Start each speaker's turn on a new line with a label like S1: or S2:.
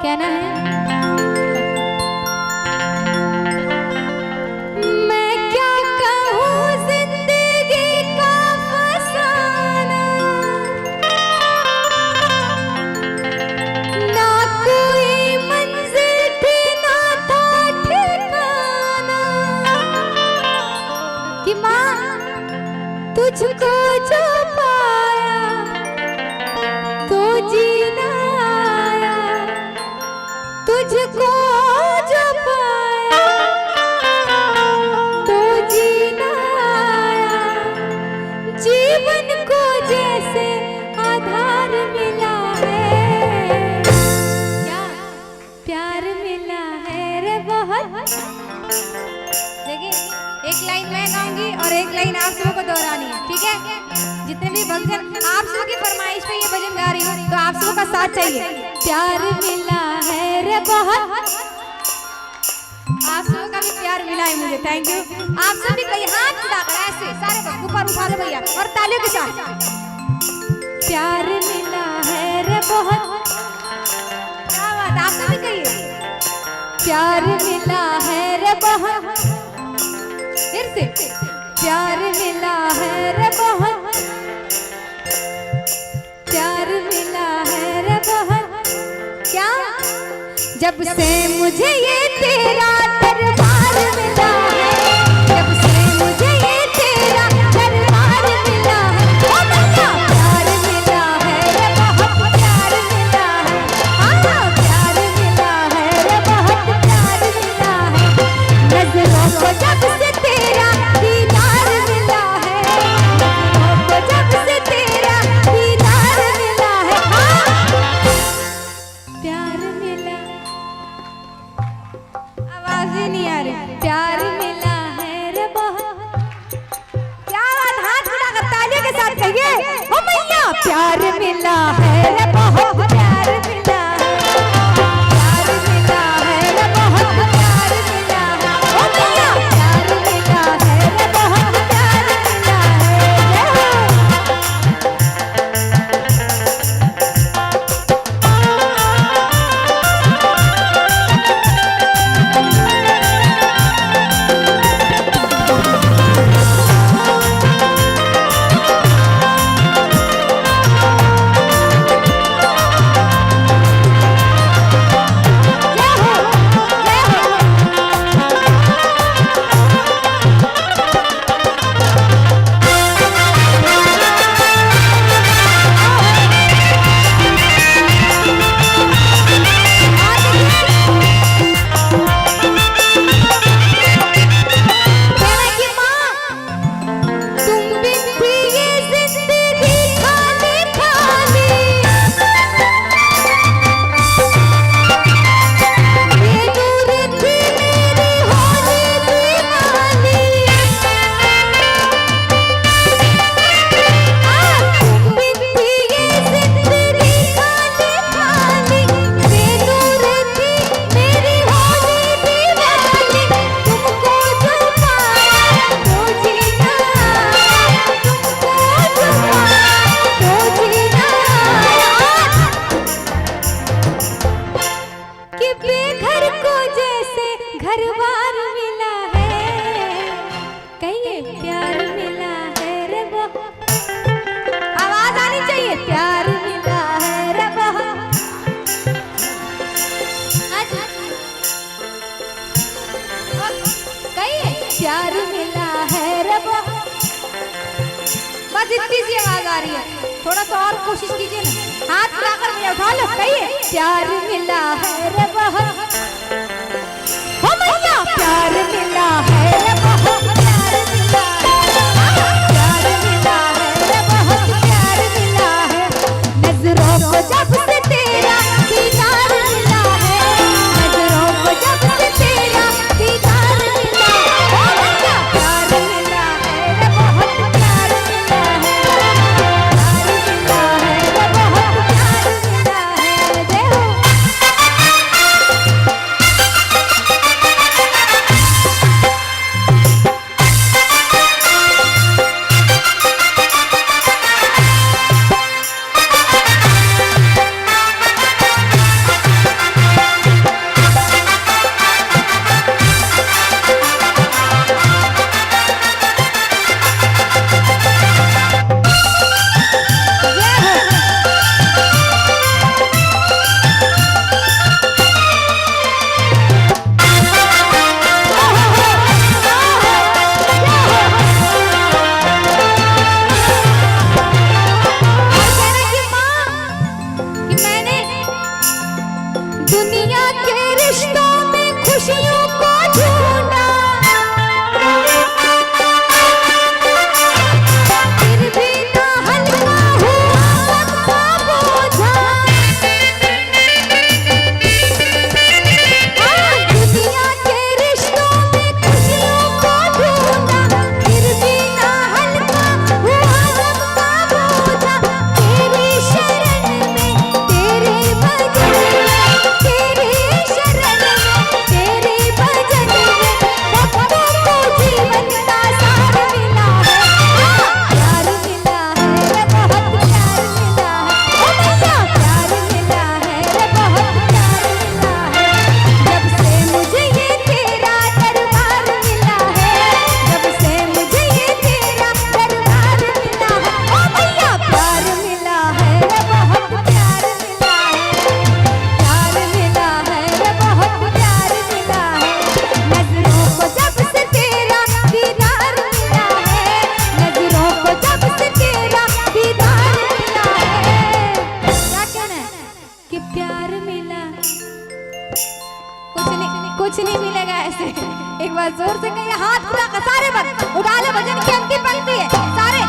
S1: कहना है मैं क्या कहूँ जिंदगी का फसाना, ना कोई मंजिल थी ना था ठिकाना, कि माँ तुझको जो पाया तो जीना आया, तुझको जो पाया तो जीना आया, जीवन को जैसे आधार मिला है, क्या प्यार मिला है रे बहुत। देखिए एक लाइन मैं गाऊंगी और एक लाइन आप सबको दोहरानी है, ठीक है? जितने भी भक्तजन आप सबों की फरमाइश पे ये भजन गा रही हूँ तो आप सबों का साथ चाहिए। प्यार मिला है रे बहुत, आप सबों का भी प्यार मिला है मुझे, थैंक यू। आप सभी कई हाथ उठाकर ऐसे सारे ऊपर उठा दो भैया और तालियों के साथ। प्यार मिला है रे बहुत, क्या बात, आप सभी कहिए प्यार मिला है रे बहुत, फिर से प्यार मिला है रे बहुत, प्यार मिला है रे बहुत। क्या जब से मुझे ये तेरा दरबार मिला है, जब से मुझे ये तेरा दरबार मिला है, ओ भैया प्यार मिला है रे बहुत, प्यार मिला है, हाँ प्यार मिला है रे बहुत, प्यार मिला है। नजरों को जब से तेरा दीदार मिला है, नजरों को जब से तेरा दीदार मिला है, हाँ प्यार मिला, आवाज ही नहीं आ रही। प्यार मिला है रे बहुत, क्या बात, हाथ उठाकर तालियों के साथ कहिए ओ मैया प्यार मिला है रे बहुत, प्यार मिला है, प्यार मिला है रे बहुत, प्यार मिला है, ओ मैया प्यार मिला है रे बहुत, प्यार मिला है। प्यार मिला है रब, बस इतनी सी आवाज आ रही है, थोड़ा सा और कोशिश कीजिए ना, हाथ मिलाकर मुझे उठा लो, कहिए प्यार मिला है रब, हो भैया प्यार मिला है रब, प्यार मिला है, प्यार मिला है रब, प्यार मिला है। नजरों को जब से तेरा दीदार मिला है, नजरों को जब से तेरा दीदार मिला है, प्यार मिला है रे बहुत, प्यार मिला है, प्यार मिला है रे बहुत, प्यार मिला है। जय हो। दुनिया के रिश्तों में खुशियों को ढूंढा, फिर भी ना हल्का हुआ सबका बोझा। दुनिया के रिश्तों में खुशियों को ढूंढा, फिर भी ना हल्का हुआ सबका बोझा। तेरी शरण में तेरे भजन में, तेरी शरण में तेरे भजन में भक्तों को जीवन का सार मिला है। प्यार मिला है रे, बहुत प्यार मिला है। ओ भैया प्यार मिला है रे, बहुत प्यार मिला है। जब से मुझे ये तेरा दरबार मिला है, जब से मुझे ये तेरा दरबार मिला है। ओ भैया प्यार मिला है रे, बहुत प्यार मिला है। प्यार मिला है रे, बहुत प्यार मिला है। नजरों को जब से तेरा दीदार मिला है, नजरों को जब से तेरा दीदार मिला है। क्या कहना है कि प्यार मिला, कुछ नहीं मिलेगा ऐसे। एक बार जोर से कहिए, हाथ पूरा सारे बन उठा ले, भजन की अंतिम पंक्ति है सारे।